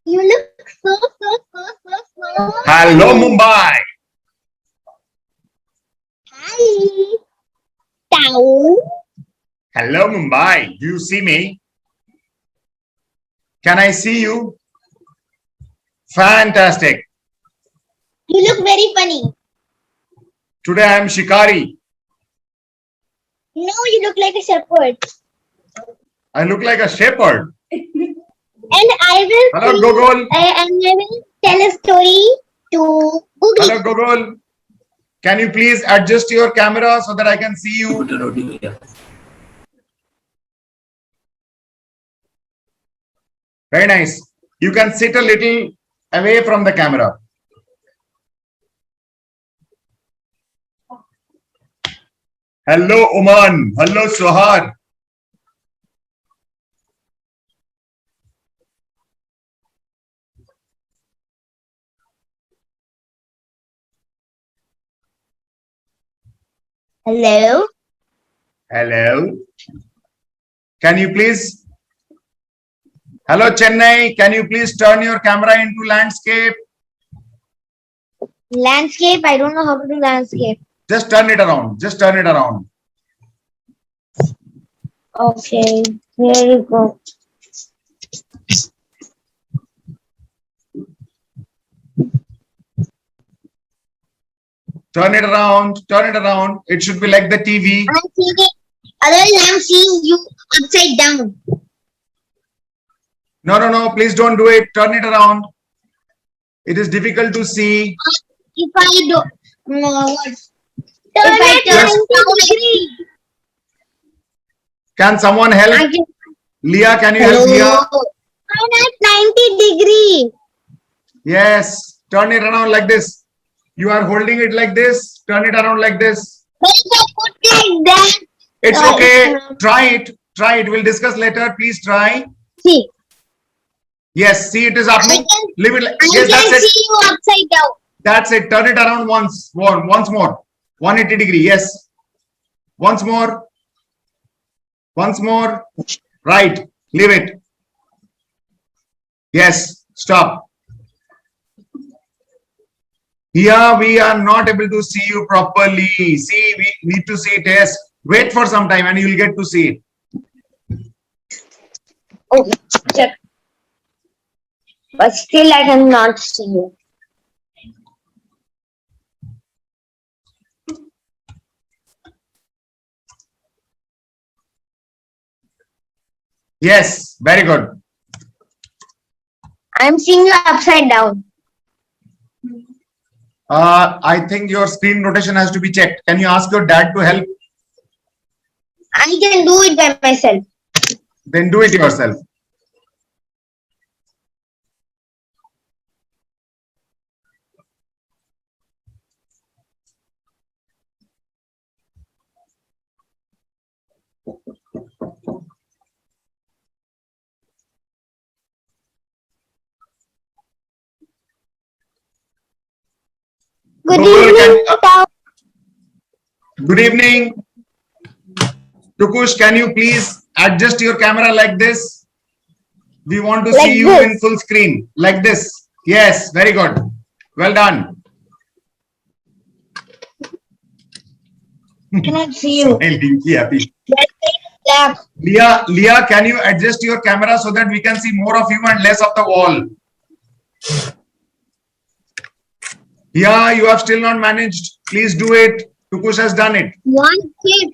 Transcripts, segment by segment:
You look so. Hello, Mumbai. Hi. Tao. Hello, Mumbai. Do you see me? Can I see you? Fantastic. You look very funny. Today I am Shikari. No, you look like a shepherd. I look like a shepherd. And I will Hello, Google. I will tell a story to Google. Hello, Google. Can you please adjust your camera so that I can see you? Very nice. You can sit a little away from the camera. Hello, Oman. Hello, Sohar. Hello. Hello. Can you please? Hello, Chennai. Can you please turn your camera into landscape? Landscape. I don't know how to do landscape. Just turn it around. Just turn it around. Okay. Here you go. Turn it around. Turn it around. It should be like the TV. I'm seeing it. Otherwise, I'm seeing you upside down. No. Please don't do it. Turn it around. It is difficult to see. If I do, no, what? Turn it 90 degrees. Can someone help? Leah, can you help Leah? Turn at 90 degrees. Yes. Turn it around like this. You are holding it like this. Turn it around like this. But if I put like that. It's okay. Try it. Try it. We'll discuss later. Please try. See. Yes. See, it is happening. Leave it. Yes, that's it. See you upside down. That's it. Turn it around once. Once more. 180 degree. Yes. Once more. Once more. Right. Leave it. Yes. Stop. Here we are not able to see you properly. See, we need to see it. Yes. Wait for some time and you will get to see it. Okay. Check. But still I cannot see you. Yes, very good. I'm seeing you upside down. I think your screen rotation has to be checked. Can you ask your dad to help? I can do it by myself. Then do it yourself. Good evening. Good evening. Tukush, can you please adjust your camera like this? We want to see you in full screen. Like this. Yes, very good. Well done. Cannot see you. Happy. Leah, can you adjust your camera so that we can see more of you and less of the wall? Yeah, you have still not managed. Please do it. Tukush has done it. One clip.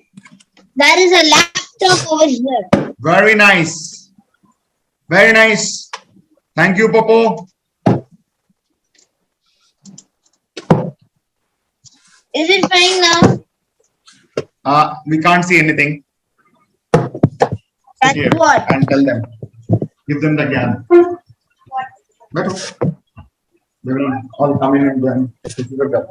There is a laptop over here. Very nice. Very nice. Thank you, Popo. Is it fine now? We can't see anything. That's what? And tell them. Give them the gyan. What? They will all come in and then this is the gap.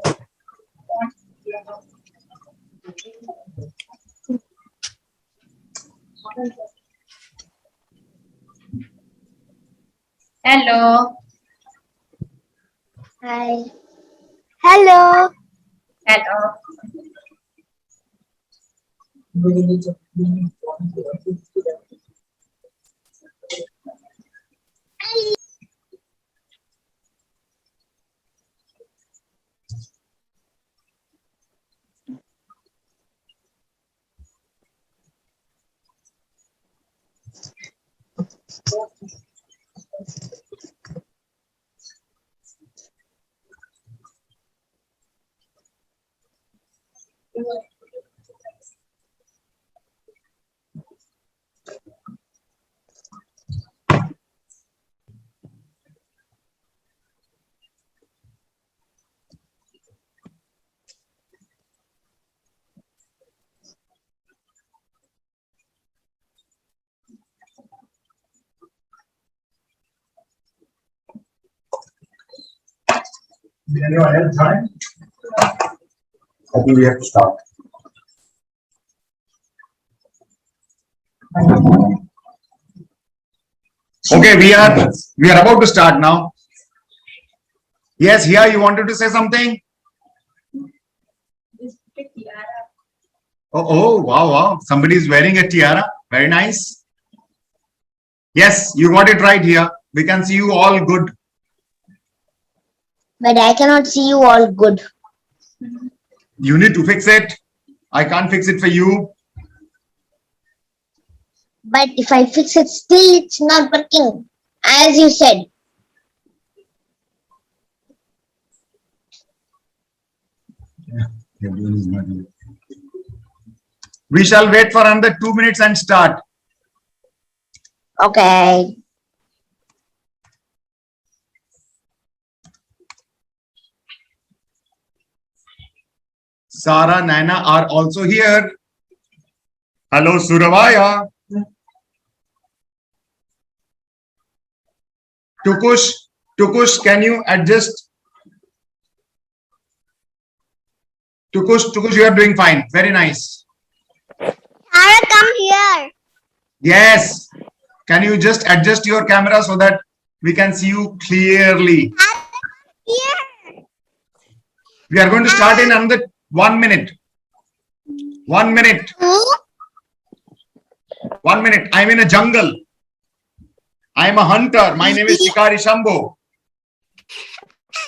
Hello. Hi. Hello. Hello. Anyone else join? I think we have to start. Okay, we are about to start now. Yes, here you wanted to say something? Oh, wow, wow. Somebody is wearing a tiara. Very nice. Yes, you got it right here. We can see you all good. But I cannot see you all good. You need to fix it. I can't fix it for you. But if I fix it, still it's not working. As you said. We shall wait for another 2 minutes and start. Okay. Sara, Naina are also here. Hello, Suravaya. Tukush, can you adjust? Tukush, you are doing fine. Very nice. Tara, come here. Yes. Can you just adjust your camera so that we can see you clearly? Here. We are going to start in another 1 minute. 1 minute. 1 minute. I'm in a jungle. I'm a hunter. My name is Shikari Shambhu.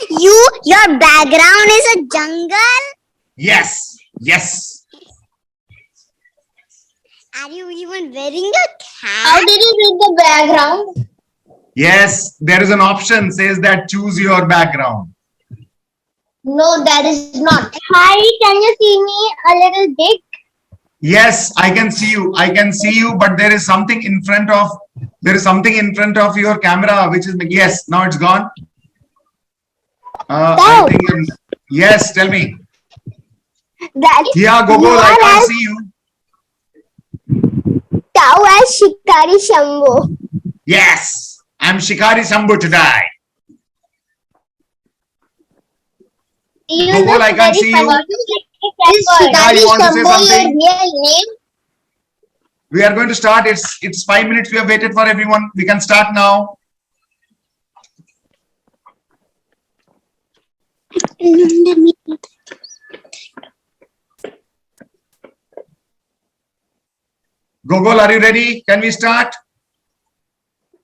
Your background is a jungle? Yes. Yes. Are you even wearing a cap? How did you read the background? Yes. There is an option says that choose your background. No, that is not. Hi, can you see me a little bit? Yes, I can see you. I can see you, but there is something in front of your camera, which is yes. Now it's gone. I think yes. Tell me. Yeah, Gogol, I can't see you. Tao as Shikari Shambhu. Yes, I'm Shikari Shambhu today. Gogol, I can't see you. Is Shikari you want to say Shambhu something? your real name? We are going to start. It's 5 minutes. We have waited for everyone. We can start now. Gogol, are you ready? Can we start?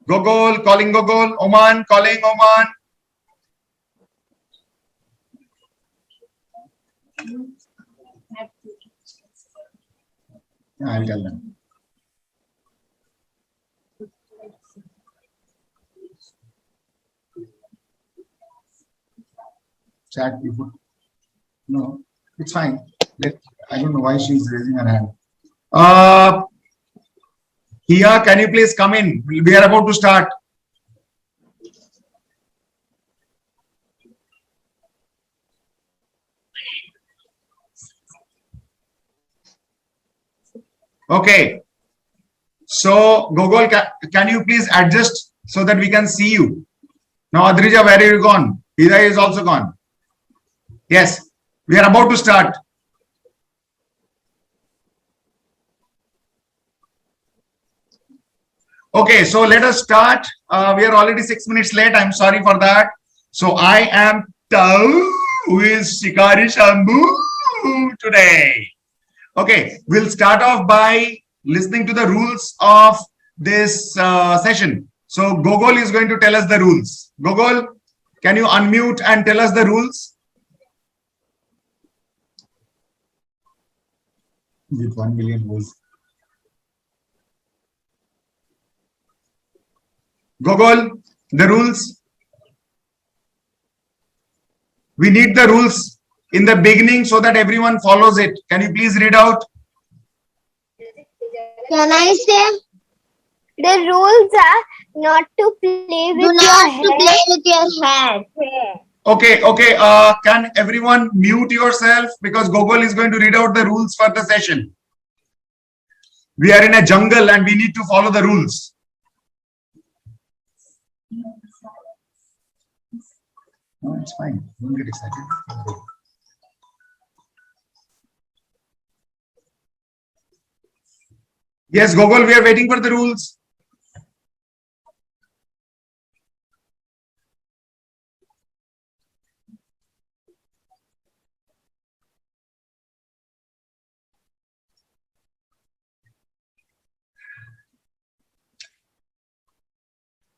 Gogol, calling Gogol. Oman, calling Oman. I'll tell them. Chat people. No, it's fine. I don't know why she's raising her hand. Here, can you please come in? We are about to start. Okay. So, Gogol, can you please adjust so that we can see you? Now, Adrija, where are you gone? Hira is also gone. Yes, we are about to start. Okay, so let us start. We are already 6 minutes late. I'm sorry for that. So I am Tao, who is Shikari Shambhu today. Okay, we'll start off by listening to the rules of this session. So Gogol is going to tell us the rules. Gogol, can you unmute and tell us the rules? With 1 million rules. Gogol, the rules. We need the rules in the beginning so that everyone follows it. Can you please read out? Can I say? The rules are not to play with Do not to play with your hair. Okay. Can everyone mute yourself because Gogol is going to read out the rules for the session. We are in a jungle and we need to follow the rules. No, it's fine. Don't get excited. Yes, Gogol, we are waiting for the rules.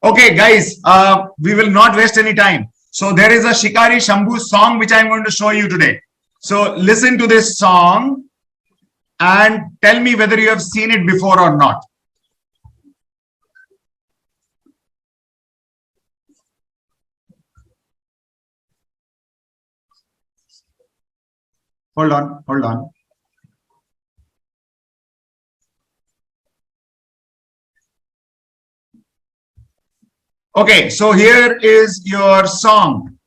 Okay, guys, we will not waste any time. So there is a Shikari Shambhu song which I am going to show you today. So listen to this song and tell me whether you have seen it before or not. Hold on. Okay, so here is your song.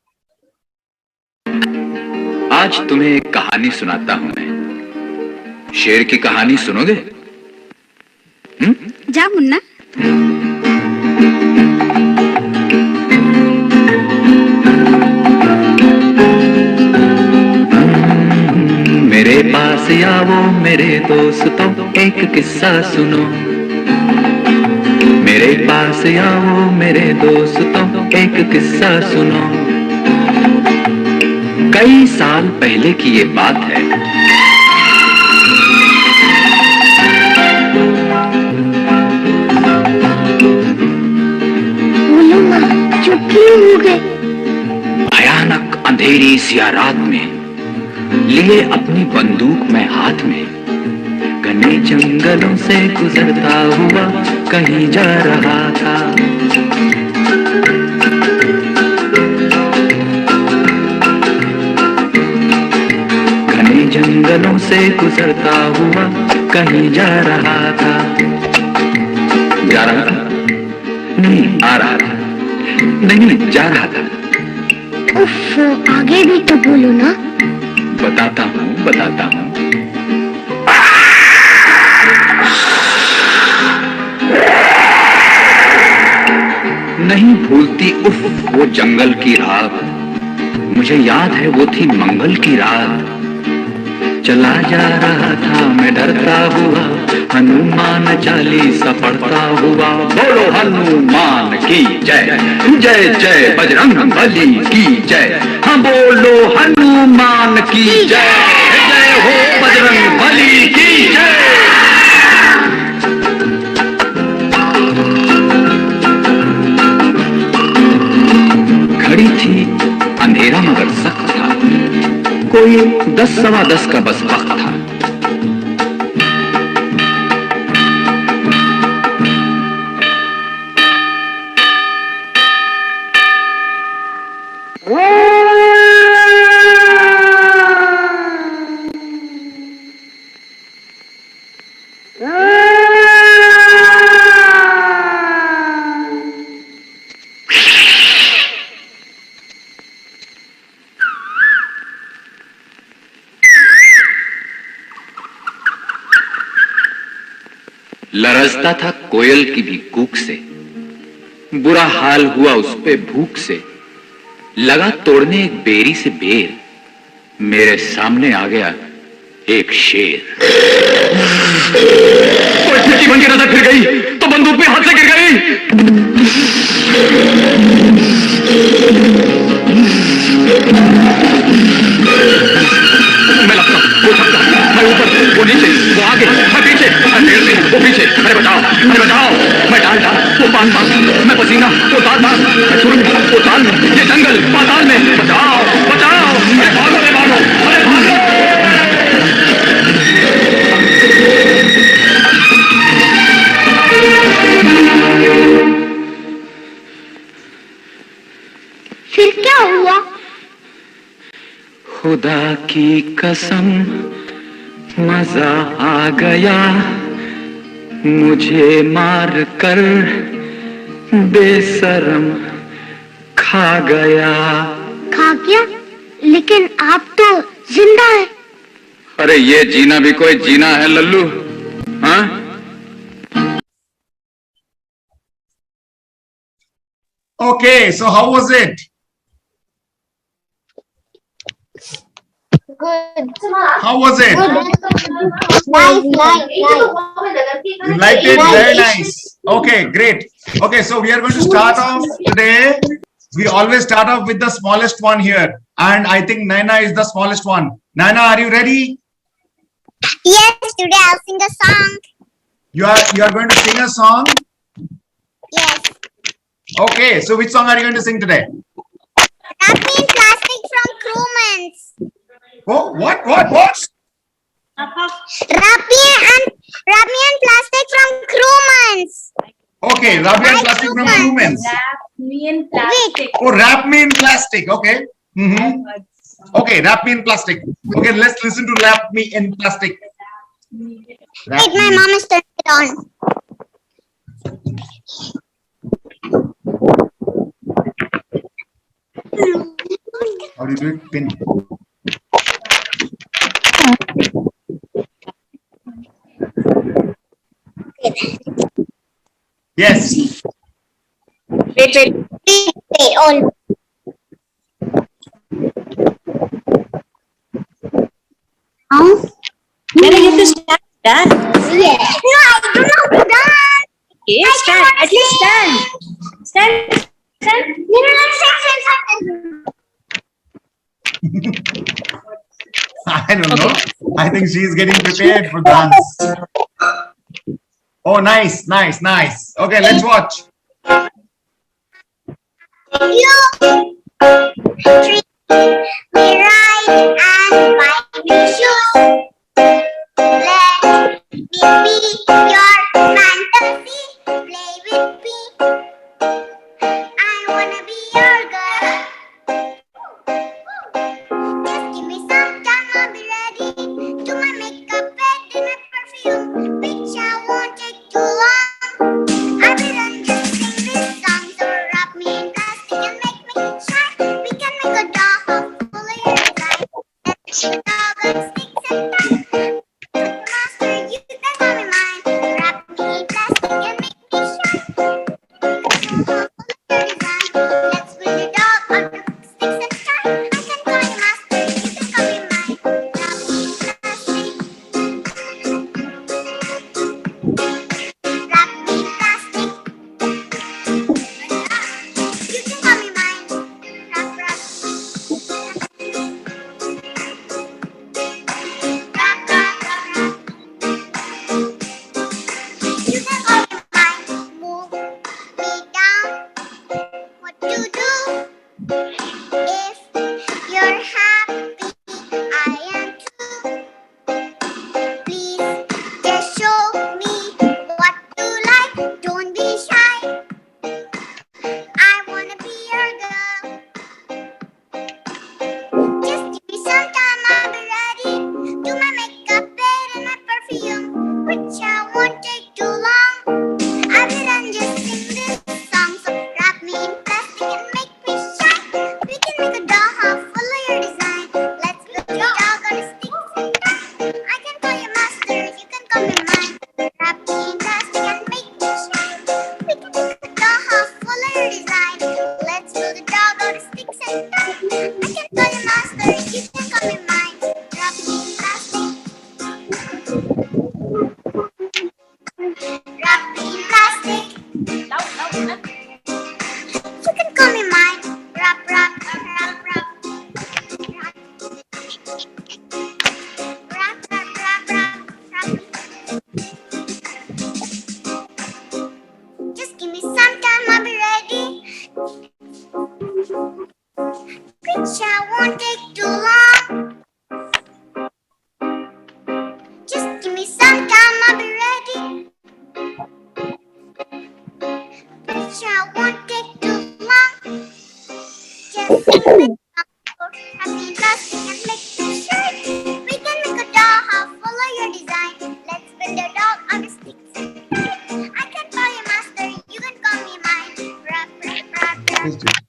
आज तुम्हें एक कहानी सुनाता हूं मैं। शेर की कहानी सुनोगे? जा मुन्ना। मेरे पास आओ मेरे दोस्तों, एक किस्सा सुनो। मेरे पास आओ मेरे दोस्तों, एक किस्सा सुनो। कई साल पहले की ये बात है। चुप क्यों हो गए? भयानक अंधेरी सी रात में लिए अपनी बंदूक में हाथ में, घने जंगलों से गुजरता हुआ कहीं जा रहा था। घने जंगलों से गुजरता हुआ कहीं जा रहा था। जा रहा था नहीं, आ रहा था नहीं, जा रहा था। उफ, आगे भी तो बोलो ना। बताता हूँ। नहीं भूलती उफ वो जंगल की रात, मुझे याद है वो थी मंगल की रात। चला जा रहा था मैं डरता हुआ, हनुमान चालीसा पढ़ता हुआ। बोलो हनुमान की जय, जय जय बजरंग बली की जय। हाँ बोलो हनुमान की जय, जय हो बजरंग बली की जय। घड़ी थी अंधेरा मगर सख्त था, कोई 10 सवा 10 का बस वक्त था। लरजता था कोयल की भी कूक से, बुरा हाल हुआ उस पे भूख से। लगा तोड़ने एक बेरी से बेर, मेरे सामने आ गया एक शेर। कोई खिड़की बन के नजर फिर गई तो बंदूक भी हाथ से गिर गई। मैं लगता, वो छक्का, मैं ऊपर, वो नीचे, वो आगे, मैं पीछे, अंधेर में, वो पीछे। अरे बचाओ, मैं डाल, वो पान, मैं पसीना, वो ताल, मैं सुरंग, वो ताल में, ये जंगल, पाताल में। बचाओ, अरे भागो, अरे भागो। फिर क्या हुआ? खुदा की कसम मजा आ गया, मुझे मार कर बेशरम खा गया। खा गया? लेकिन आप तो जिंदा है। अरे ये जीना भी कोई जीना है लल्लू, हाँ? Okay, so how was it? Good. How was it? Nice. You liked it? Very nice. Okay, great. Okay, so we are going to start off today. We always start off with the smallest one here. And I think Naina is the smallest one. Naina, are you ready? Yes, today I'll sing a song. You are going to sing a song? Yes. Okay, so which song are you going to sing today? Wrap me in plastic from Crewmans. Oh, what? Wrap me in plastic from Crewmans. Okay, rub your plastic from humans. Wrap me in plastic. Oh, wrap me in plastic. Okay. Okay, wrap me in plastic. Okay, let's listen to wrap me in plastic. Wrap Wait, my me- mom is turning it on. How do you do it? Pin. Yes. Wait. Wait, on. Then I have to stand. Yes. No, I do not do that. Okay, stand. At least stand. Stand. No, stand. I don't know. I think she is getting prepared for dance. Oh, nice. Okay, let's watch. You treat me right and buy me shoes. Let me be your fantasy. Play with me. I wanna be your girl. Just give me some time, I'll be ready. Do my makeup, bed, and my perfume. Picture won't take too long. I will run just sing this song. So wrap me in plastic and make me shine. We can make a dog. question.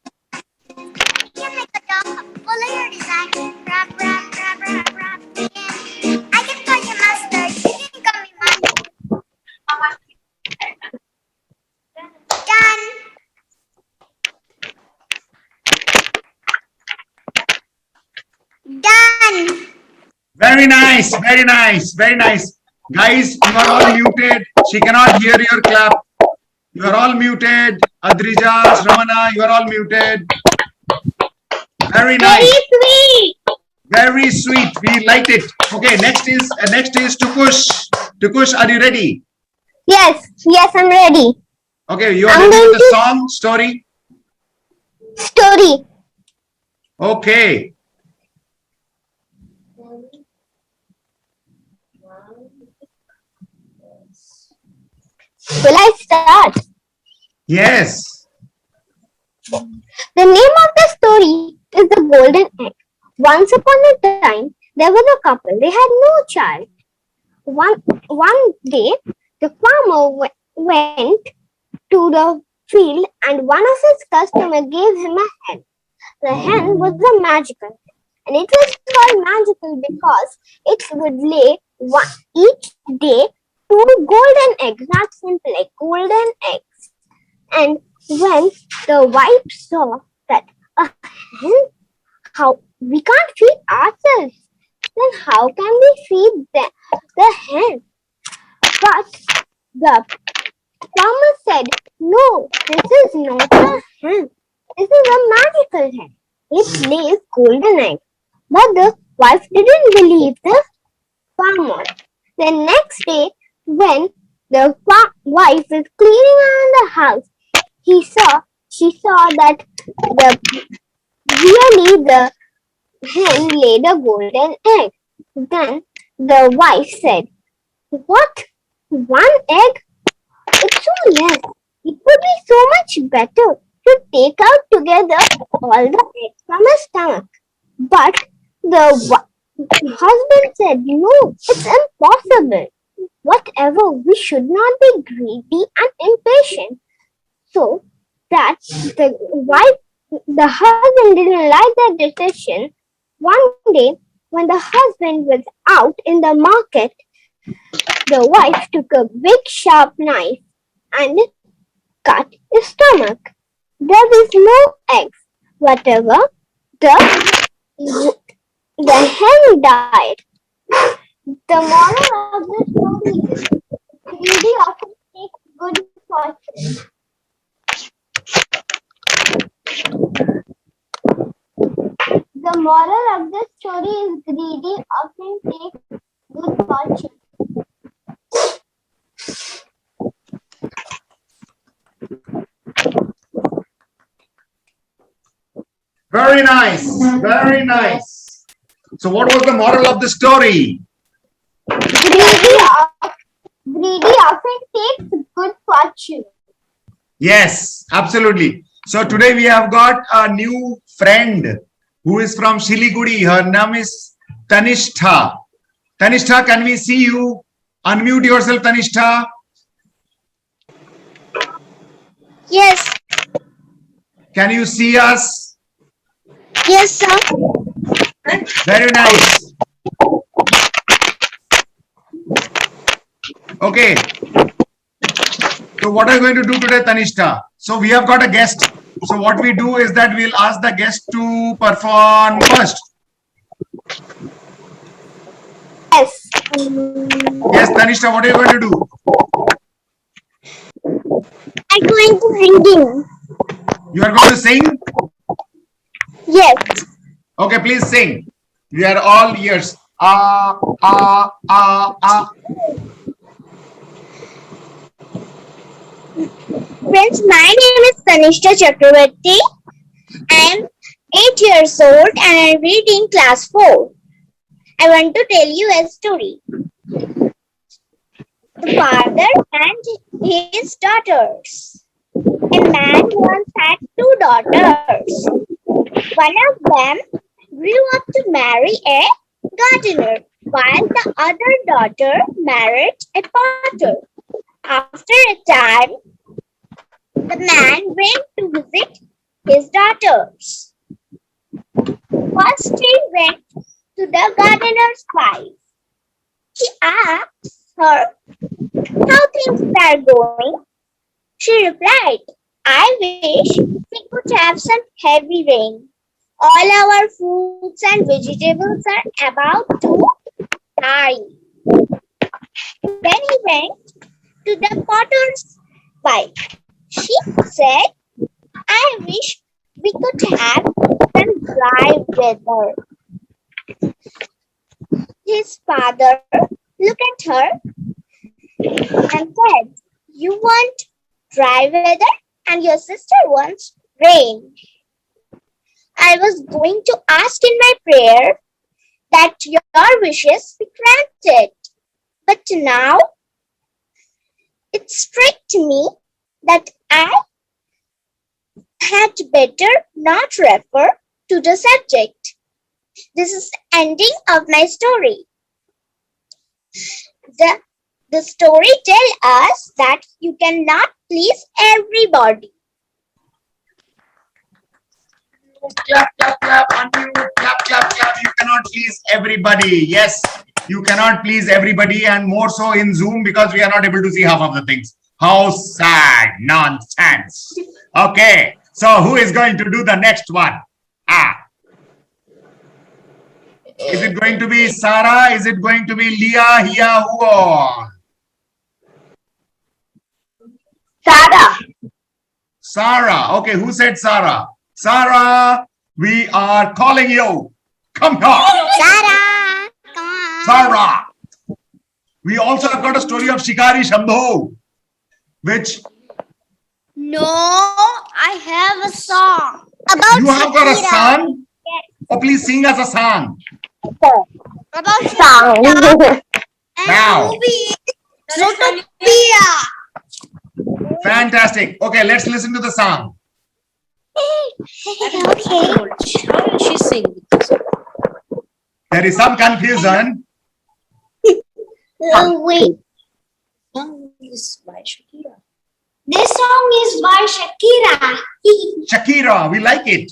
Can make a dog follow your design. Rap, rap, rap, rap, rap. Yeah. I can call you mustard. You can call me mustard. Done. Done. Very nice, very nice, very nice. Guys, you are all muted. She cannot hear your clap. You are all muted. Adrija, Shravana, you are all muted. Very Very nice, sweet. very sweet. We liked it. Okay, next is Tukush. Tukush, are you ready? Yes, yes, I'm ready. Okay, you are I'm ready going with the to- song story. Story. Okay. Will I start? Yes. The name of the story is The Golden Egg. Once upon a time, there was a couple. They had no child. One day, the farmer went to the field and one of his customers gave him a hen. The hen was a magical hen, and it was called magical because it would lay each day 2 golden eggs, not simple like golden eggs. And when the wife saw that a hen, how we can't feed ourselves, then how can we feed the hen? But the farmer said, "No, this is not a hen. This is a magical hen. It lays golden eggs." But the wife didn't believe the farmer. The next day, when the wife was cleaning around the house, she saw that the hen laid a golden egg. Then the wife said, "What? One egg? It's so less. It would be so much better to take out together all the eggs from her stomach." But the husband said, "No, it's impossible. Whatever, we should not be greedy and impatient." So that the husband didn't like that decision. One day, when the husband was out in the market, the wife took a big sharp knife and cut his stomach. There was no eggs. Whatever, the hen died. The moral of the story is greedy often takes good fortune. The moral of the story is greedy often takes good fortune. Very nice, very nice. So what was the moral of the story? Greedy often takes good fortune. Yes, absolutely. So today we have got a new friend who is from Siliguri. Her name is Tanishtha. Tanishtha, can we see you? Unmute yourself, Tanishtha. Yes. Can you see us? Yes, sir. Very nice. Okay. So what are you going to do today, Tanishtha? So we have got a guest. So what we do is that we'll ask the guest to perform first. Yes. Yes, Tanishtha, what are you going to do? I'm going to singing. You are going to sing? Yes. Okay, please sing. We are all ears. Ah, ah, ah, ah. Friends, my name is Tanishtha Chakravarti. I am 8 years old and I read in class 4. I want to tell you a story. The father and his daughters. A man once had 2 daughters. One of them grew up to marry a gardener, while the other daughter married a potter. After a time, the man went to visit his daughters. First he went to the gardener's wife. He asked her how things are going. She replied, I wish we could have some heavy rain. All our fruits and vegetables are about to die. Then he went to the potter's wife. She said, I wish we could have some dry weather. His father looked at her and said, you want dry weather and your sister wants rain. I was going to ask in my prayer that your wishes be granted. But now it struck me that I had better not refer to the subject. This is the ending of my story. The story tells us that you cannot please everybody. Clap, clap, clap, unmute, clap, clap, clap. You cannot please everybody. Yes, you cannot please everybody, and more so in Zoom because we are not able to see half of the things. How sad. Nonsense. Okay, so who is going to do the next one? Is it going to be Sarah? Is it going to be Leah, Hia, who all? Sarah. Sarah. Okay, who said Sarah? Sarah, we are calling you. Come here. Sarah, come on. Sarah. We also have got a story of Shikari Shambhu, which No, I have a song. About you have got a Shakira. song. Oh, please sing us a song. About Song. Shakira and Now. movie Zootopia. Fantastic. Okay, let's listen to the song. Okay. How did she sing? There is some confusion. Wait. Song is by Shakira. This song is by Shakira. Shakira, we like it.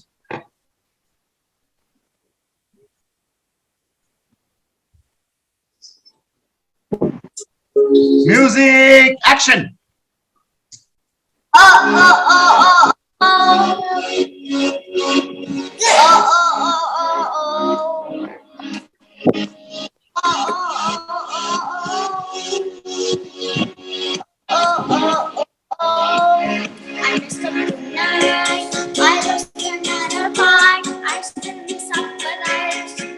Music, action. I messed up tonight. I lost another part. I still miss up, but I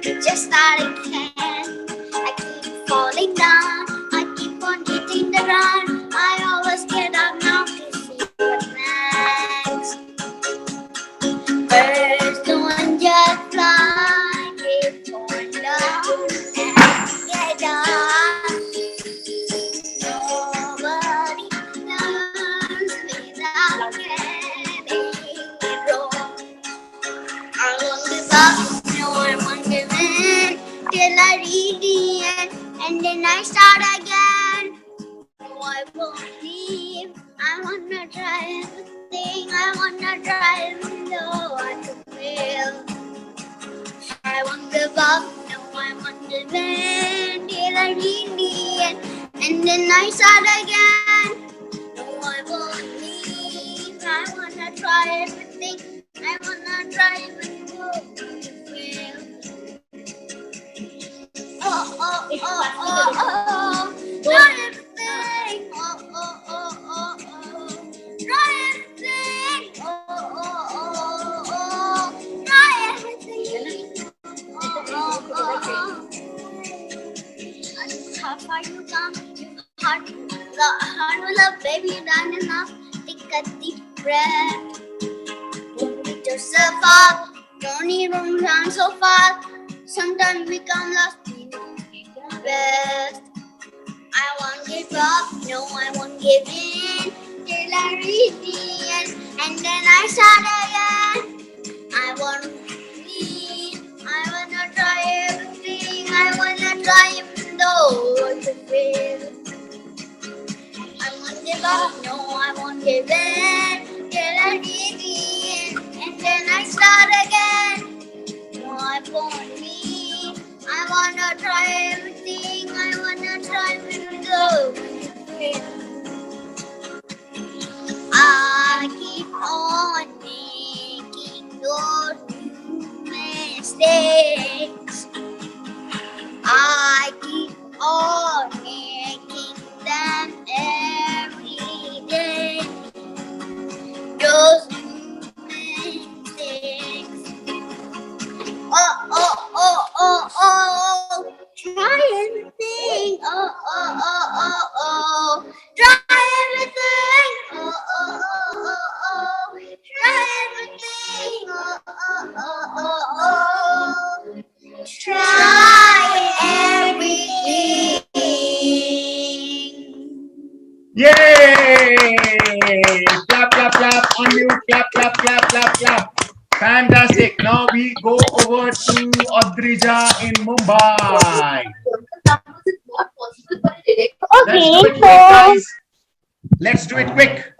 just started can. I keep falling down. I keep on hitting the ground. I always get up now to see what next. Birds don't just fly, they fall down and get up. Nobody learns without getting it wrong. I won't give up, no, I won't give in till I reach the end, and then I start again. No, I won't leave. I wanna try everything. I wanna try even though I can fail. I won't give up, no, I won't give in till I reach the end, and then I start again. No, I won't leave. I wanna try everything. I wanna try even though I can fail. Oh, oh, oh, oh, oh. Try everything. Oh, oh, oh, oh, oh. Try everything. Oh, oh, oh, oh. Try everything. Oh, oh, oh, oh. How far you come, you hard will love, baby, you done enough. Take a deep breath. Don't beat yourself up. Don't even run so fast. Sometimes we come lost, we know the best. I won't give up, no, I won't give in till I reach the end, and then I start again. I won't leave. I wanna try everything. I wanna try even though I could fail. I won't give up, no, I won't give in till I reach the end, mistakes. I keep on making them every day. Those mistakes. Oh. Try everything. Oh. Try everything. Oh. Try everything. Oh. Try everything. Yay! Clap. Unmute. Clap. Fantastic. Now we go over to Adrija in Mumbai. Okay, Let's do it quick.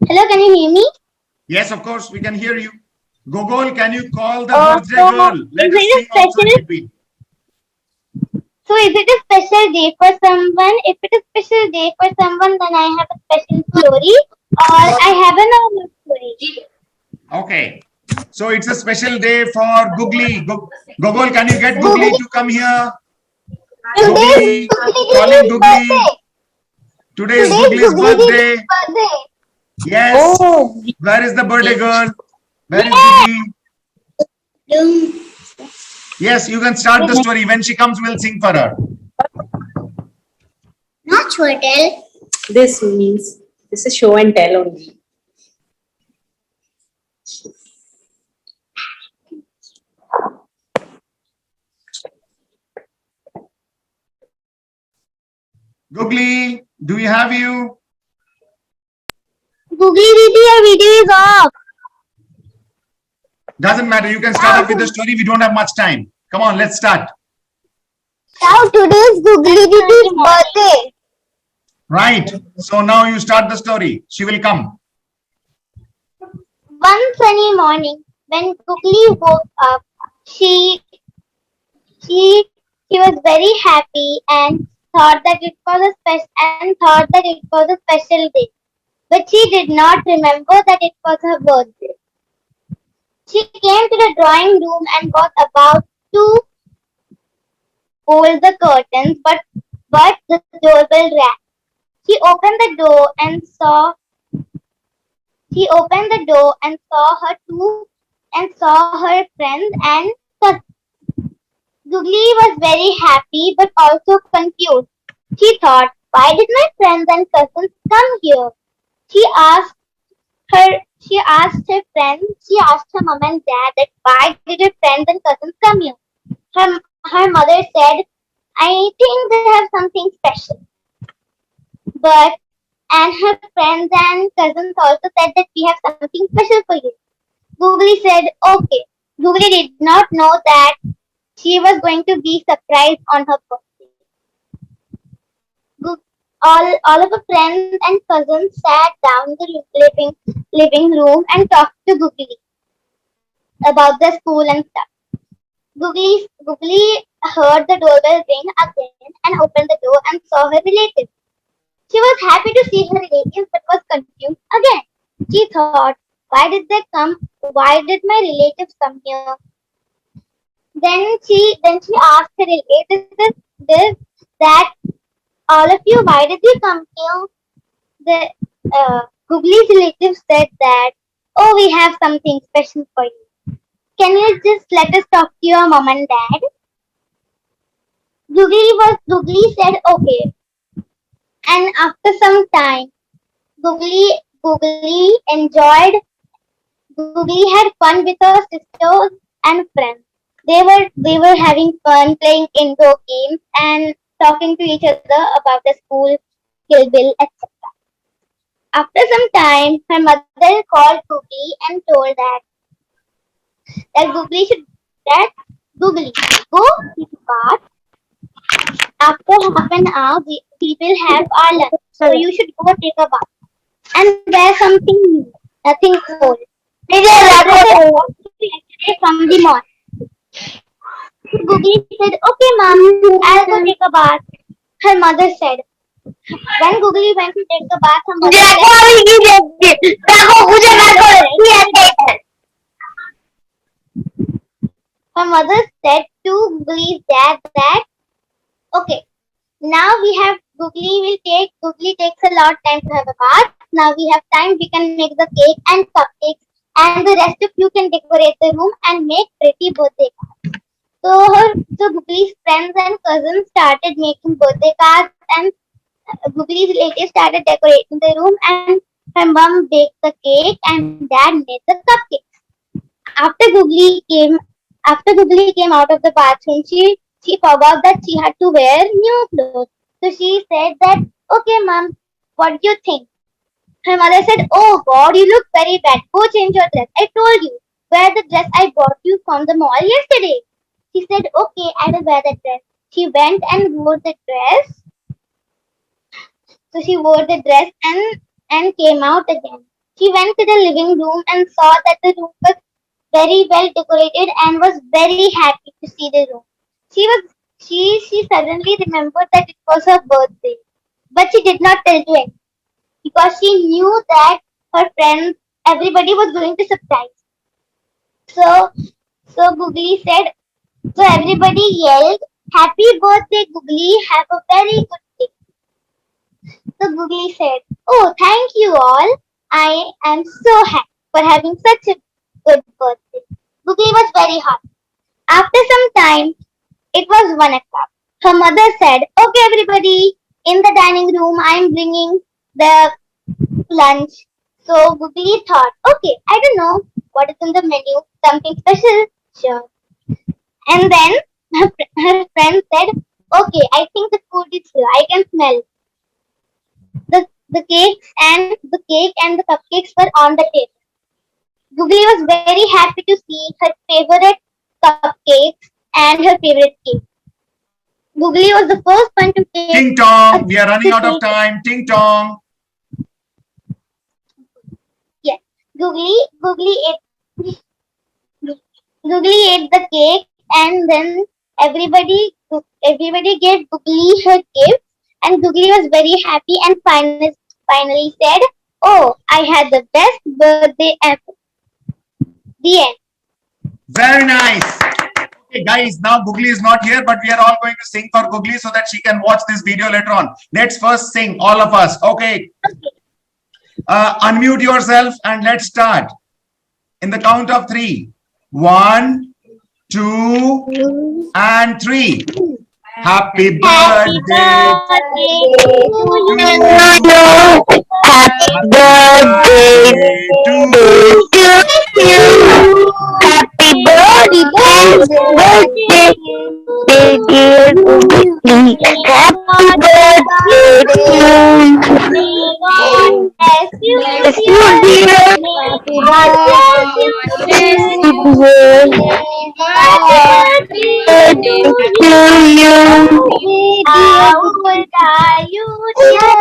Hello, can you hear me? Yes, of course, we can hear you. Gogol, can you call the Oh, birthday girl? Let is us it a sing also in special- between. So is it a special day for someone? If it is a special day for someone, then I have a special story or I have a normal story. Okay. So it's a special day for Googly. Gogol, can you get Googly to come here? Googly, calling Googly. Today is Googly's birthday. Yes. Oh, Where is the birthday girl? Where is Googly? Yes, you can start the story. When she comes, we'll sing for her. Not show and tell. this means this is show and tell only. Googly, do we have you? Googly Didi, your video is off. Doesn't matter. You can start up with the story. We don't have much time. Come on, let's start. Now today is Googly Didi's birthday. Right. So now you start the story. She will come. One sunny morning, when Googly woke up, she was very happy and thought that it was a special day. But she did not remember that it was her birthday. She came to the drawing room and was about to fold the curtains, but the doorbell rang. She opened the door and saw her friends and cousins. Googly was very happy but also confused. She thought, why did my friends and cousins come here? She asked her mom and dad that why did your friends and cousins come here? Her mother said, I think they have something special. And her friends and cousins also said that we have something special for you. Googly said, okay. Googly did not know that she was going to be surprised on her birthday. All of her friends and cousins sat down in the living room and talked to Googly about the school and stuff. Googly heard the doorbell ring again and opened the door and saw her relatives. She was happy to see her relatives but was confused again. She thought, why did they come? Why did my relatives come here? Then she asked her relatives that all of you, why did you come here? Googly's relatives said that, oh, we have something special for you. Can you just let us talk to your mom and dad? Googly said okay. And after some time, Googly had fun with her sisters and friends. They were having fun playing indoor games and talking to each other about the school, Kill Bill, etc. After some time, her mother called Googly and told Googly, go take a bath. After half an hour, we will have our lunch. So you should go take a bath and wear something new, nothing old. Maybe from the mall. Googly said, okay, mom, I'll go take a bath. Her mother said. When Googly went to take a bath, her mother said, her mother said to Googly's dad that, okay, now we have Googly takes a lot of time to have a bath. Now we have time, we can make the cake and cupcakes, and the rest of you can decorate the room and make pretty birthday cards. So Googly's friends and cousins started making birthday cards, and Googly's relatives started decorating the room, and her mom baked the cake and dad made the cupcakes. After Googly came out of the bathroom, she forgot that she had to wear new clothes. So she said that, okay, mom, what do you think? Her mother said, oh God, you look very bad. Go change your dress. I told you, wear the dress I bought you from the mall yesterday. She said, okay, I will wear the dress. She went and wore the dress. So she wore the dress and came out again. She went to the living room and saw that the room was very well decorated and was very happy to see the room. She suddenly remembered that it was her birthday, but she did not tell to anyone because she knew that her friends, everybody was going to surprise. So Googly said, so everybody yelled, "Happy birthday, Googly! Have a very good day." So Googly said, "Oh, thank you all. I am so happy for having such a good birthday." Googly was very happy. After some time, it was 1 o'clock. Her mother said, okay, everybody, in the dining room, I'm bringing the lunch. So Googly thought, okay, I don't know what is in the menu, something special? Sure. And then her friend said, okay, I think the food is here. I can smell. The cake and the cupcakes were on the table. Googly was very happy to see her favorite cupcakes and her favorite cake. Googly was the first one to take. Ting tong, we are running out of time. Ting tong. Yes, Googly ate the cake, and then everybody gave Googly her gift, and Googly was very happy and finally said, "Oh, I had the best birthday ever." The end. Very nice. Okay, guys, now Googly is not here, but we are all going to sing for Googly so that she can watch this video later on. Let's first sing, all of us. Okay. Unmute yourself and let's start. In the count of 3. 1, 2, and 3. Happy birthday. Happy birthday to you. Happy birthday, dear Googly. Happy birthday to you. Bless you, dear. Happy birthday to you. How old are you, dear?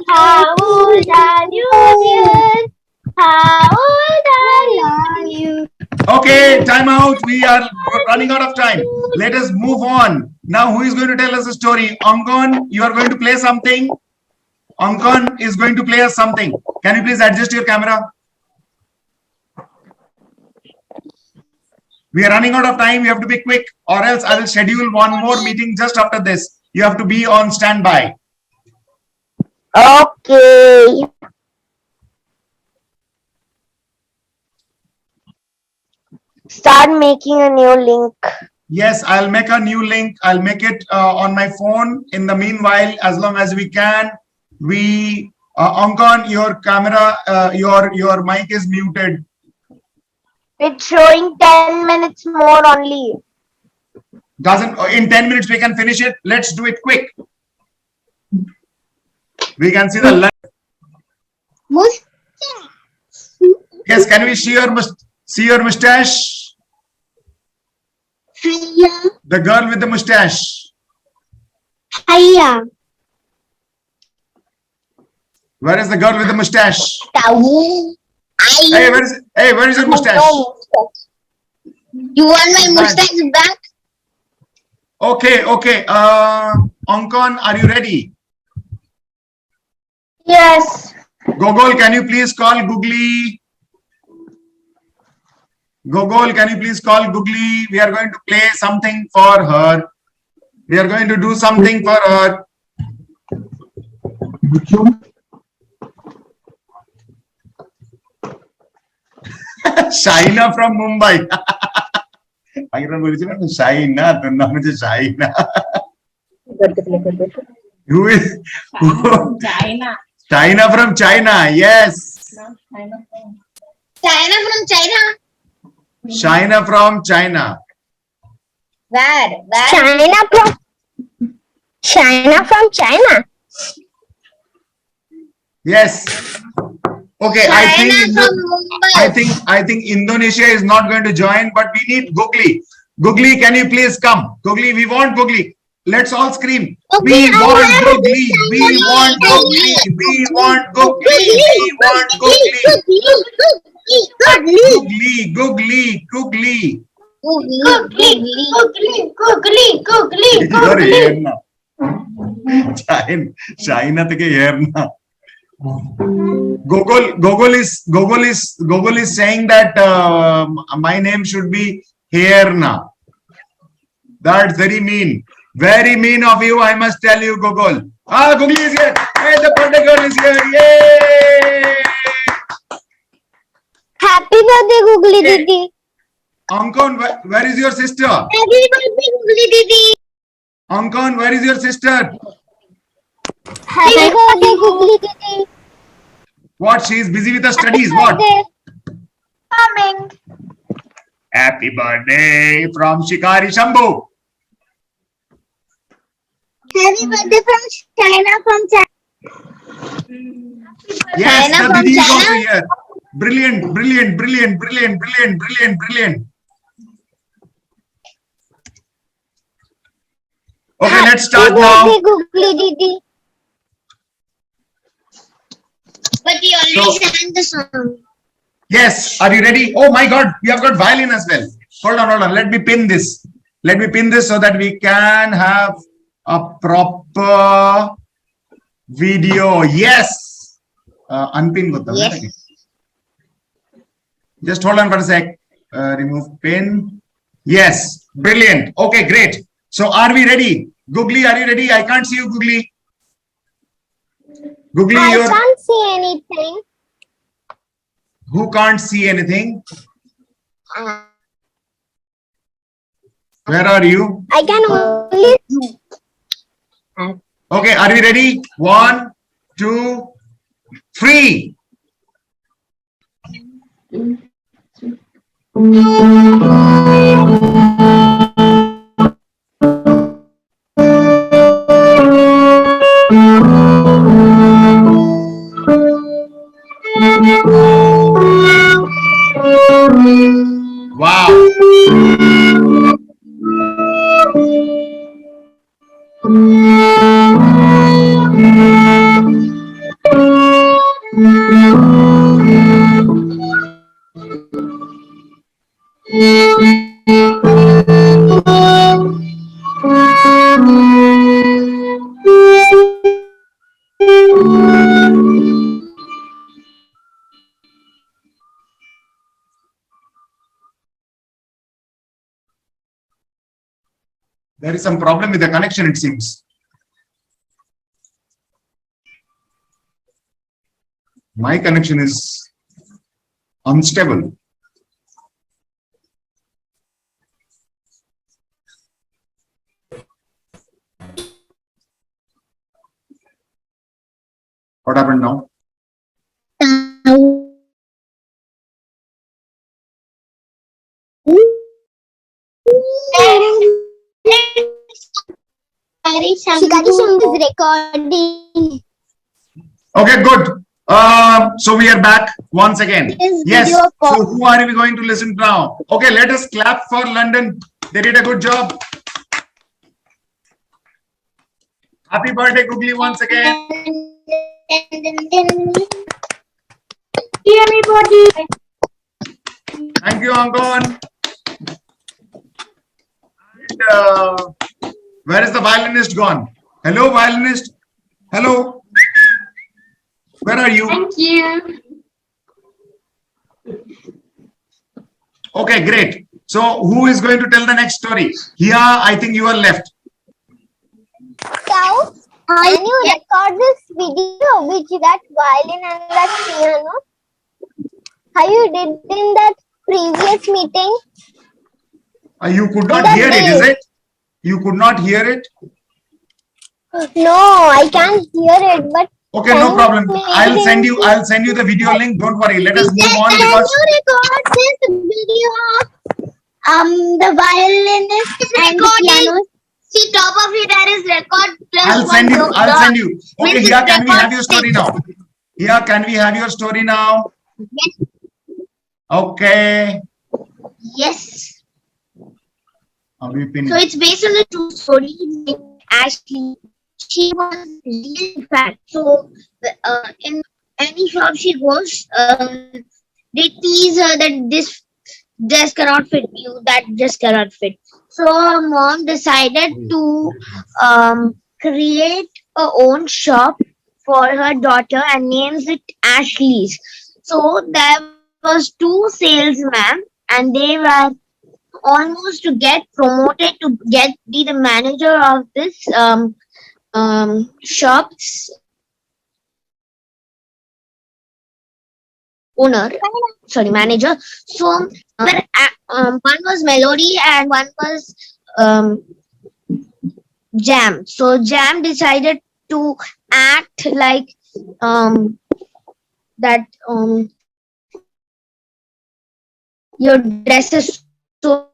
How old are you, dear? How old are you? Okay, time out. We are running out of time. Let us move on. Now, who is going to tell us a story? Angon, you are going to play something. Angon is going to play us something. Can you please adjust your camera? We are running out of time. You have to be quick, or else I will schedule one more meeting just after this. You have to be on standby. Okay. Start making a new link. Yes, I'll make a new link. I'll make it on my phone. In the meanwhile, as long as we can, we Angon, your camera, your mic is muted. It's showing 10 minutes more only. Doesn't in 10 minutes we can finish it. Let's do it quick. We can see the yes. Can we see your mustache? Hiya. The girl with the mustache. Hiya. Where is the girl with the mustache? Tahu. Hey, where is your mustache? You want my mustache back? Okay. Angon, are you ready? Yes. Gogol, can you please call Googly? Gogol, can you please call Googly? We are going to play something for her. We are going to do something for her. Shaina from Mumbai. Shaina, the name is Shaina. Who is China. China from China? Yes. China from China. Shaina from China. Where? China from China. Yes. Okay, China from Mumbai. I think Indonesia is not going to join, but we need Googly. Googly, can you please come? Googly, we want Googly. Let's all scream. We want Googly. We want Googly. We want Googly. We want Googly. Googly, Googly, Googly. Googly. Your hair na. China থেকে hair na. Google is saying that my name should be hair na. That's very mean. Very mean of you, I must tell you, Google. Ah, Google is here. Hey, the birthday girl is here. Yay! Happy birthday, Googly Hey. Didi. Ankon, where is your sister? Happy birthday, Googly Didi. Ankon, where is your sister? Happy birthday, Googly Didi. What? She is busy with her studies. What? Coming. Happy birthday from Shikari Shambhu. Happy birthday from China from China. Yes, China the from Didi is also China. here. Brilliant, brilliant, brilliant, brilliant, brilliant, brilliant, brilliant. Okay, let's start Happy now. birthday, Googly Didi. But we already So- sang the song. Yes, are you ready? Oh my God, we have got violin as well. Hold on. Let me pin this. Let me pin this so that we can have a proper video. Yes. Unpin with them. Yes. Just hold on for a sec. Remove pin. Yes. Brilliant. Okay, great. So are we ready? Googly, are you ready? I can't see you, Googly. Googly, I you're... can't see anything. Who can't see anything? Where are you? I can only Okay, are we ready? 1, 2, 3. Wow. There is some problem with the connection, it seems. My connection is unstable. What happened now? Shikari Shambhu is recording. Okay, good. So we are back once again. This Yes. video So who are we going to listen to now? Okay, let us clap for London. They did a good job. Happy birthday, Googly, once again. Everybody. Thank you, Ankon. And, where is the violinist gone? Hello, violinist. Hello. Where are you? Thank you. Okay, great. So who is going to tell the next story? Here, I think you are left. Cow, can you record this video which that violin and that piano? How you did in that previous meeting? You could In not that hear it, is day. it? You could not hear it? No, I can't hear it, but Okay, can no you problem. make I'll it send you. in- I'll send you the video link. Don't worry. Let us move on Can because you record this video of the violinist and the piano? See, top of it there is record plus I'll one send you. I'll dot. send you. Okay, Means here it's can we record have your story six. now? Here can we have your story now? Okay. Yes. We've been. So it's based on the true story. Ashley, she was really fat. So in any shop she goes, they tease her that this dress cannot fit you, that dress cannot fit. So her mom decided to create her own shop for her daughter and names it Ashley's. So there was two salesmen and they were almost to get promoted to get be the manager of this shop's owner, sorry, manager. So one was Melody and one was um, Jam. So Jam decided to act like that your dress is so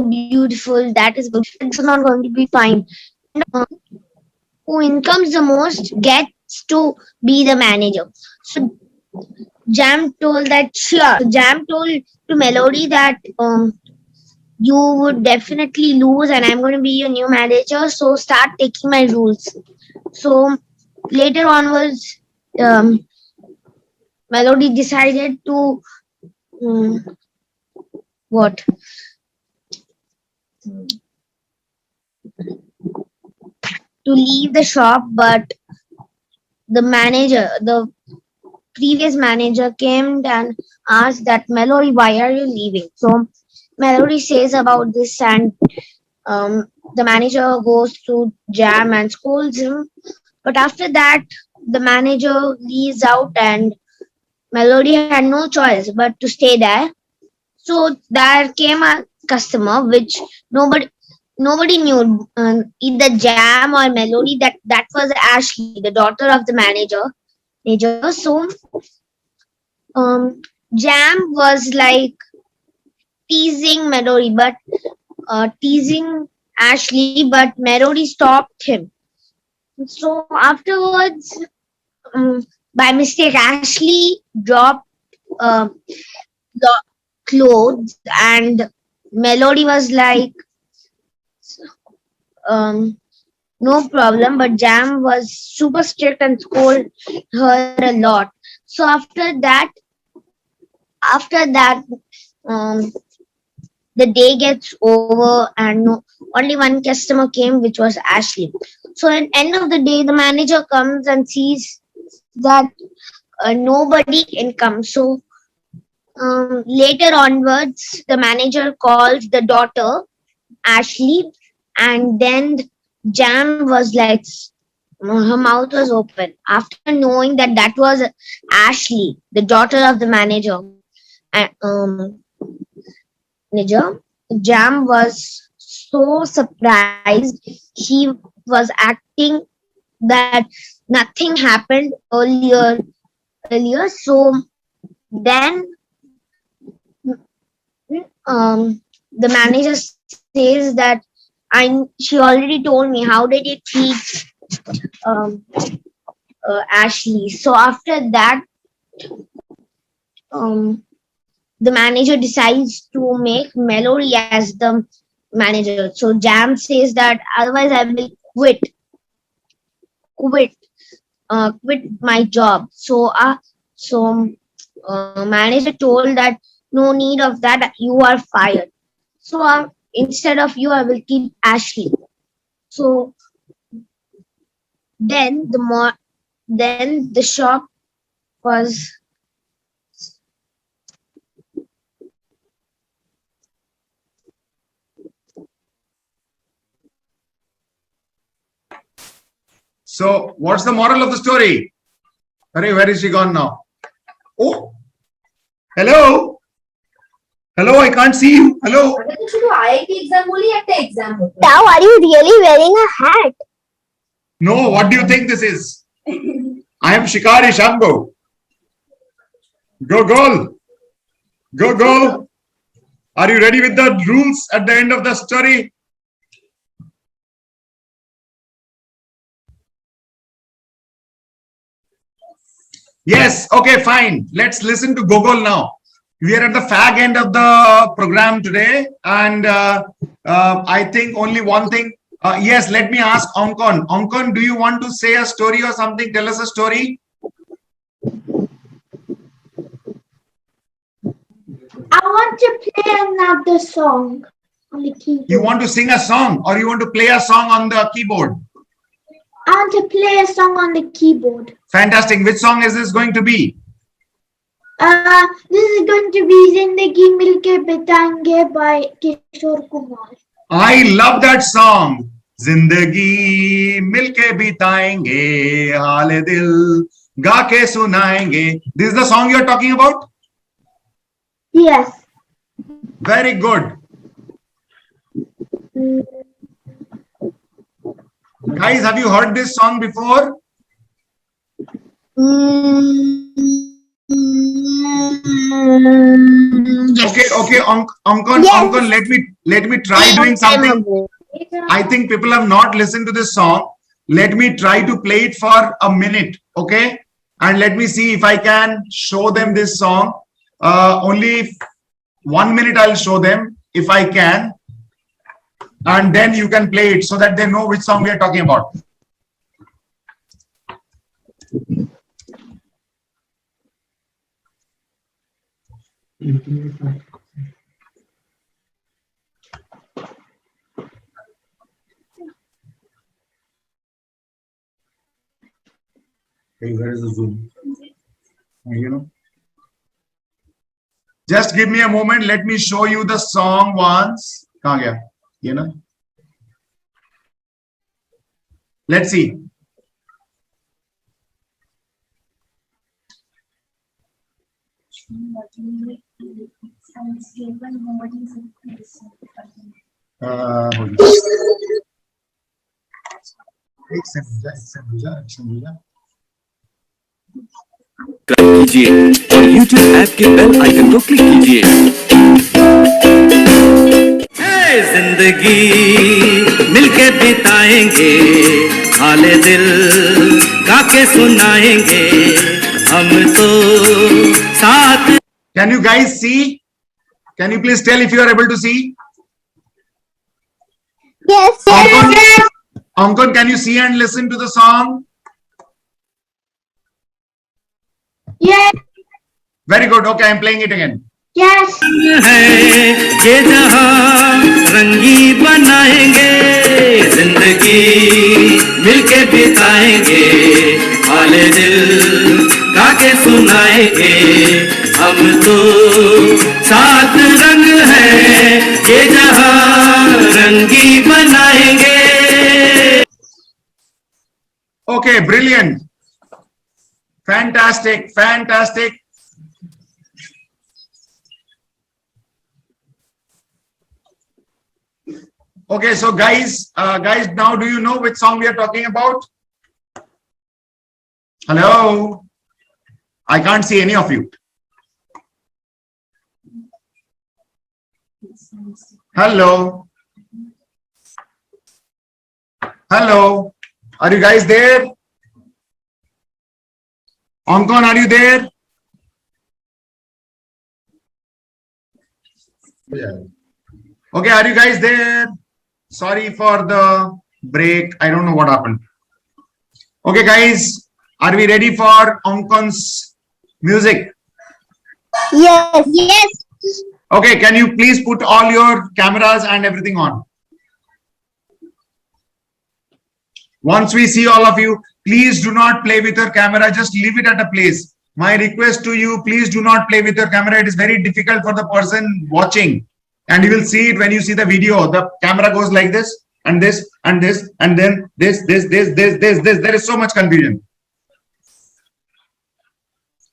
beautiful, that is good. It's not going to be fine. Who incomes the most gets to be the manager. So Jam told that sure. So Jam told to Melody that you would definitely lose and I'm going to be your new manager. So start taking my rules. So later onwards, Melody decided to what? To leave the shop, but the previous manager came and asked that Melody, why are you leaving? So Melody says about this, and the manager goes to Jam and scolds him. But after that, the manager leaves out, and Melody had no choice but to stay there. So there came a customer which nobody knew, either Jam or Melody, that was Ashley, the daughter of the manager. So Jam was like teasing Melody, but teasing Ashley, but Melody stopped him. So afterwards, by mistake, Ashley dropped uh, the clothes, and Melody was like, um, no problem. But Jam was super strict and scolded her a lot. So after that, um, the day gets over, and only one customer came, which was Ashley. So at the end of the day, the manager comes and sees that nobody can come. So later onwards, the manager calls the daughter Ashley, and then Jam was like, her mouth was open after knowing that that was Ashley, the daughter of the manager. And, manager, Jam was so surprised. He was acting that nothing happened earlier. So then the manager says that she already told me, how did you treat um, Ashley? So after that, the manager decides to make Melody as the manager. So Jam says that otherwise I will quit quit my job. So manager told that no need of that, you are fired. So instead of you, I will keep Ashley. So then then the shop was So what's the moral of the story? Hurry, where is she gone now? Oh, hello. Hello, I can't see you. Hello. Now, are you really wearing a hat? No, what do you think this is? I am Shikari Shambo. Go goal. Go goal. Are you ready with the rules at the end of the story? Yes, okay, fine. Let's listen to Gogol now. We are at the fag end of the program today, and I think only one thing. Yes, let me ask Onkon. Onkon, do you want to say a story or something? Tell us a story. I want to play another song on the keyboard. You want to sing a song or you want to play a song on the keyboard? I want to play a song on the keyboard. Fantastic. Which song is this going to be? This is going to be Zindagi Milke Bitange by Kishore Kumar. I love that song. Zindagi milke bitaenge, haale dil ga ke sunaenge. This is the song you're talking about? Yes. Very good. Guys, have you heard this song before? Okay, Onkon, Yes. Onkon, let me try doing something. I think people have not listened to this song. Let me try to play it for a minute, okay? And let me see if I can show them this song. Only 1 minute I'll show them if I can. And then you can play it so that they know which song we are talking about. Hey, where is the Zoom? You know. Just give me a moment. Let me show you the song once. Kahan gaya? You know. Let's see. कीजिए और YouTube app के bell icon को click कीजिए। जिंदगी मिलके बिताएंगे, हाले दिल गा के सुनाएंगे, हम तो साथ। Can you guys see? Can you please tell if you are able to see? Yes, Onkon, yes. Onkon, can you see and listen to the song? Yes. Very good. Okay, I'm playing it again. Yes. है ये जहां रंगी बनाएंगे, जिंदगी मिलके बिताएंगे, हाले दिल गा के सुनाएंगे, हम तो साथ रंग है, ये जहां रंगी बनाएंगे। Okay, brilliant. Fantastic, fantastic. Okay, so guys, now do you know which song we are talking about? Hello? I can't see any of you. Hello? Hello? Are you guys there? Onkon, are you there? Yeah. Okay, are you guys there? Sorry for the break. I don't know what happened. Okay, guys, are we ready for Onkon's music? Yes, yes. Okay, can you please put all your cameras and everything on? Once we see all of you, please do not play with your camera. Just leave it at a place. My request to you, please do not play with your camera. It is very difficult for the person watching. And you will see it when you see the video. The camera goes like this and this, and this, and then this. There is so much confusion.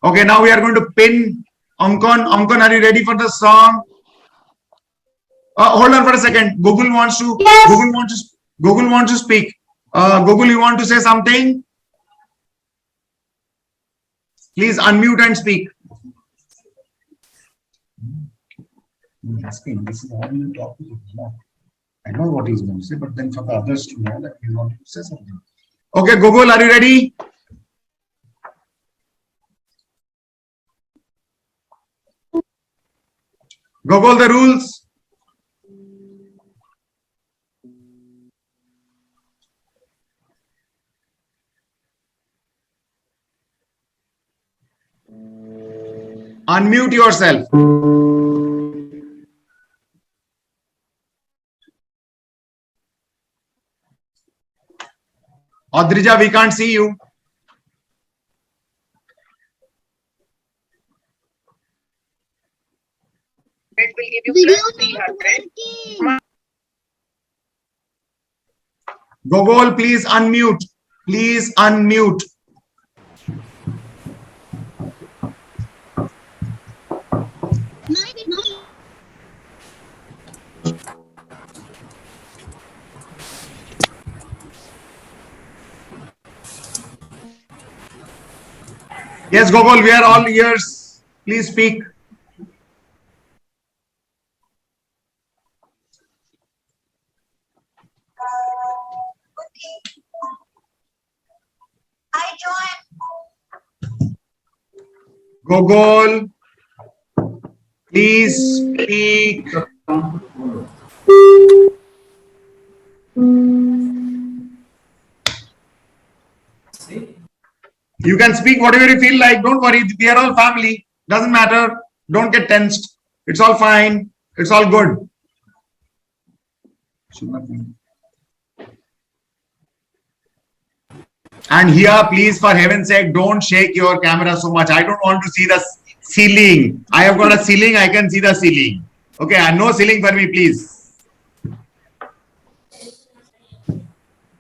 Okay, now we are going to pin Ankon. Ankon, are you ready for the song? Hold on for a second. Google wants to. Yes. Google wants to speak. Google, you want to say something? Please unmute and speak. I'm asking. This is how you talk to people. I know what he's going to say, but then for the others to know that you want to say something. Okay, Google, are you ready? Google, the rules. Unmute yourself. Adrija, we can't see you. Video not working. Google, please unmute. Please unmute. Yes, Google, we are all ears. Please speak. I joined. Google, please speak. You can speak whatever you feel like. Don't worry. We are all family. Doesn't matter. Don't get tensed. It's all fine. It's all good. And here, please, for heaven's sake, don't shake your camera so much. I don't want to see the ceiling. I have got a ceiling. I can see the ceiling. Okay, and no ceiling for me, please.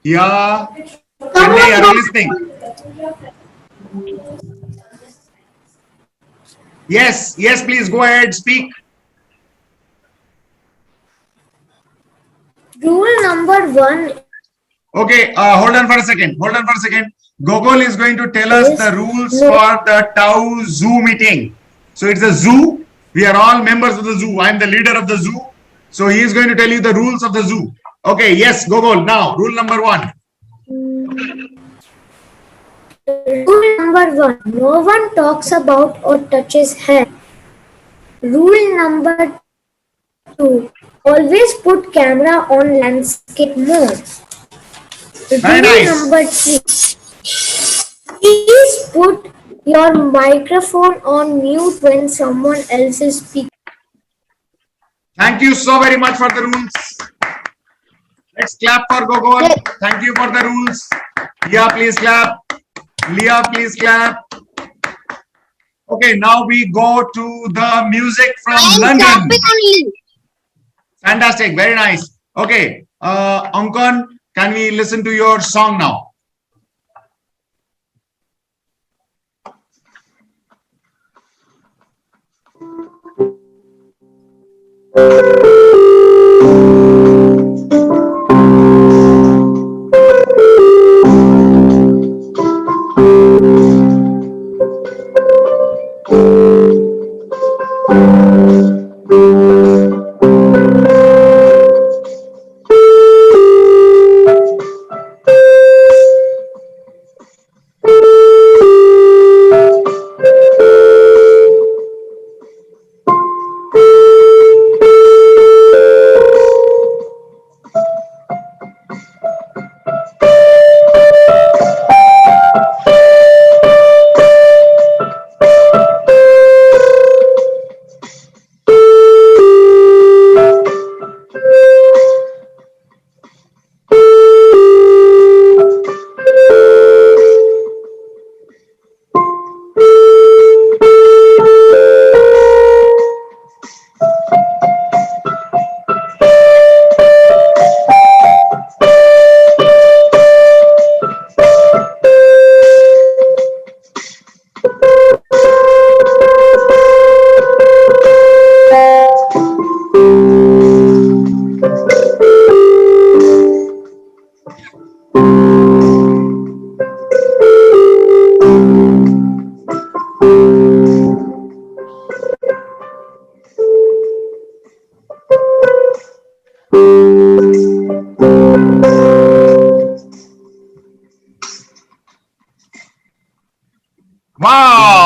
Yeah. Chennai, are you listening? Yes, yes, please go ahead, speak. Rule number 1. Okay, hold on for a second. Hold on for a second. Gogol is going to tell us the rules for the Tau Zoo meeting. So it's a zoo. We are all members of the zoo. I am the leader of the zoo. So he is going to tell you the rules of the zoo. Okay, yes, Gogol. Now, rule number 1. Rule number 1. No one talks about or touches hand. Rule number 2. Always put camera on landscape mode. Very Rule nice. number 3. Please put your microphone on mute when someone else is speaking. Thank you so very much for the rules. Let's clap for Gogol. Thank you for the rules. Leah, please clap. Leah, please clap. Okay, now we go to the music from London. Only. Fantastic, very nice. Okay, Ankon, can we listen to your song now?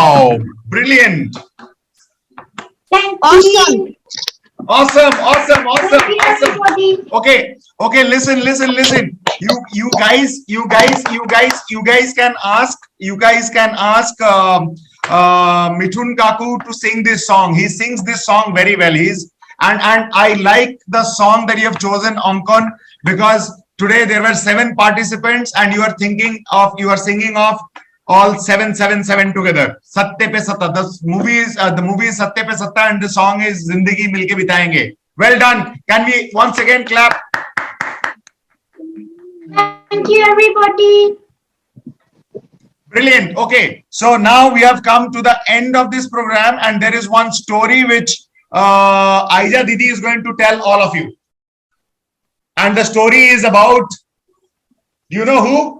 Wow, brilliant. Awesome. Awesome, awesome, awesome, awesome. Okay, listen. You guys can ask Mithun Kaku to sing this song. He sings this song very well. And I like the song that you have chosen, Ankon, because today there were 7 participants and you are singing of all 777 together. Satya pe Satta. The movie is Satya pe Satta and the song is Zindagi Milke Bitayenge. Well done. Can we once again clap? Thank you, everybody. Brilliant. Okay. So now we have come to the end of this program and there is one story which Aija Didi is going to tell all of you. And the story is about, do you know who?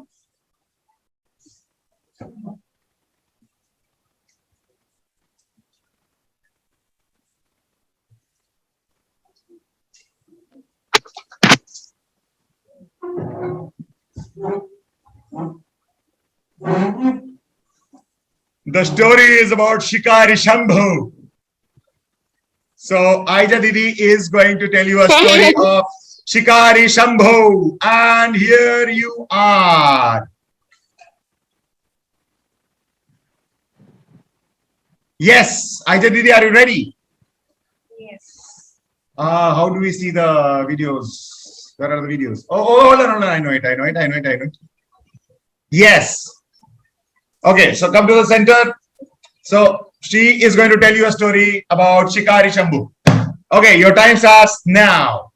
The story is about Shikari Shambhu. So Aija Didi is going to tell you a story of Shikari Shambhu. And here you are. Yes, Aija Didi, are you ready? Yes. How do we see the videos? Where are the videos? Oh, hold on. I know it. Yes. Okay, so come to the center. So she is going to tell you a story about Shikari Shambhu. Okay, your time starts now.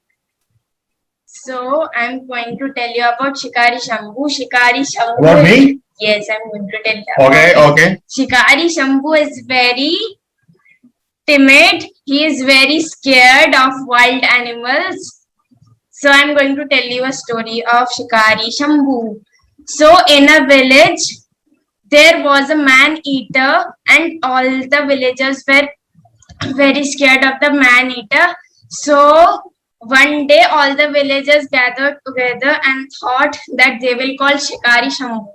So I'm going to tell you about Shikari Shambhu. Shikari Shambhu. About me? Yes, I'm going to tell you. About Okay. Shikari Shambhu is very timid. He is very scared of wild animals. So I'm going to tell you a story of Shikari Shambhu. So in a village, there was a man-eater and all the villagers were very scared of the man-eater. So one day all the villagers gathered together and thought that they will call Shikari Shambhu.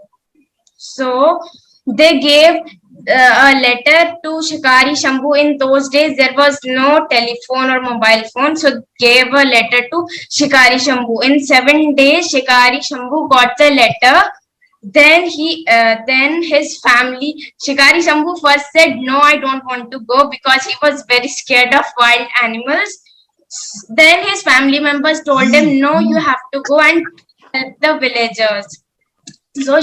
So they gave a letter to Shikari Shambhu. In those days there was no telephone or mobile phone, so gave a letter to Shikari Shambhu. In 7 days Shikari Shambhu got the letter. Then his family, Shikari Shambhu first said, no, I don't want to go because he was very scared of wild animals. Then his family members told him, no, you have to go and help the villagers. So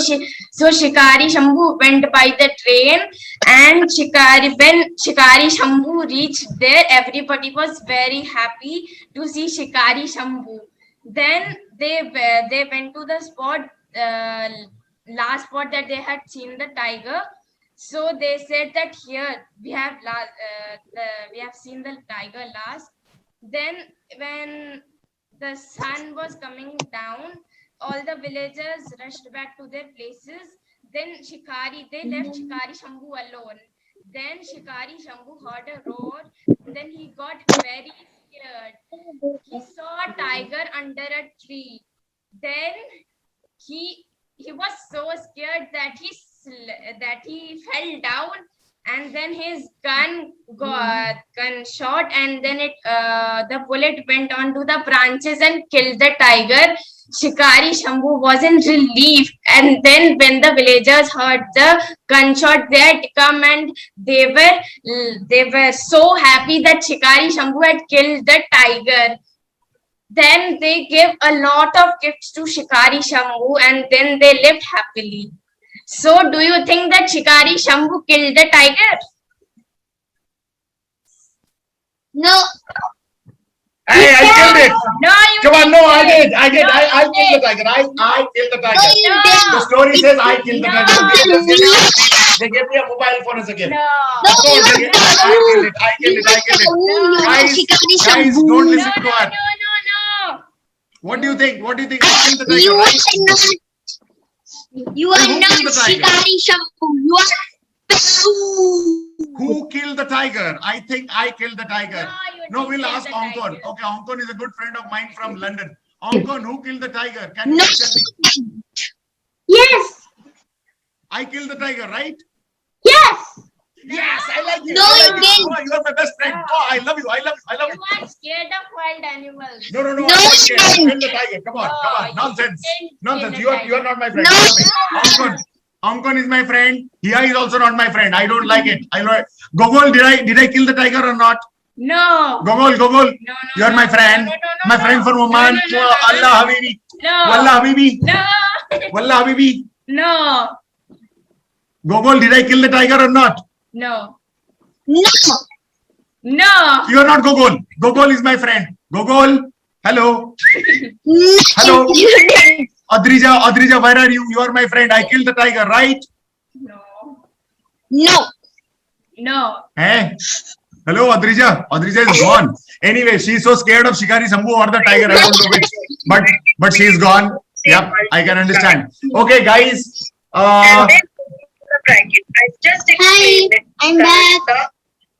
Shikari Shambhu went by the train, and when Shikari Shambhu reached there, everybody was very happy to see Shikari Shambhu. Then they went to the spot, last spot that they had seen the tiger. So they said that here we have seen the tiger last. Then when the sun was coming down, all the villagers rushed back to their places. Then they left Shikari Shambhu alone. Then Shikari Shambhu heard a roar. Then he got very scared. He saw a tiger under a tree. Then he was so scared that he fell down, and then his gun shot, and then the bullet went onto the branches and killed the tiger. Shikari Shambhu was in relief, and then when the villagers heard the gunshot, they had come and they were so happy that Shikari Shambhu had killed the tiger. Then they gave a lot of gifts to Shikari Shambhu, and then they lived happily. So do you think that Shikari Shambhu killed the tiger? No. Hey, I killed it. No, you Come on, didn't. no, I did. I killed the tiger. I killed the tiger. The story says I killed the tiger. They gave me a mobile phone as a gift. No. Of course, I killed it. Guys, don't listen to her. No. What do you think? I killed the tiger, right? You are Who not killed the tiger? Shikari Shambhu. You are Who killed the tiger? I think I killed the tiger. No, you No, we'll didn't ask kill the Ankon. tiger. Okay, Ankon is a good friend of mine from London. Ankon, who killed the tiger? Can you No. tell me? Yes. I killed the tiger, right? Yes. No, I you like didn't. Oh, you are my best friend. Oh, I love you. I love you. I love You you. are scared of wild animals. No, no, no. No, I'm not you scared. didn't. Kill the tiger. Come on, No, come on. you Nonsense. didn't Nonsense. kill the You are not my friend. No. Stop it. Ankon. Ankon is my friend. Hiya is also not my friend. I don't like it. Gogol, did I kill the tiger or not? No. Gogol, Gogol. No, no, You are no, my friend. no, no, no, My no. friend from No, Oman. no, no, no, no, Allah no. Habibi. No. Wallah Habibi. No. Wallah Habibi. No. Gogol, did I kill the tiger or not? No. No. No. You are not Gogol. Gogol is my friend. Gogol. Hello. No. Hello. You didn't. Adrija, where are you? You are my friend. I killed the tiger, right? No. No. No. Eh? Hello, Adrija. Adrija is gone. Anyway, she's so scared of Shikari Shambhu or the tiger. I don't know which. But she's gone. Yep, I can understand. Okay, guys. Bracket. I just Hi, explained it. I'm that back.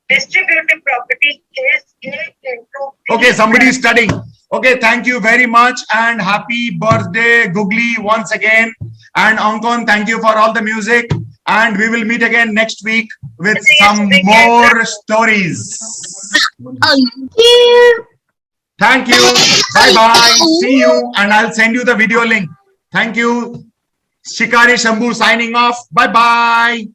The distributive property is A into B. Okay, somebody is studying. Okay, thank you very much and happy birthday, Googly, once again. And Ankon, thank you for all the music. And we will meet again next week with some more stories. Thank you. Bye bye. See you. And I'll send you the video link. Thank you. Shikari Shambhu signing off. Bye bye.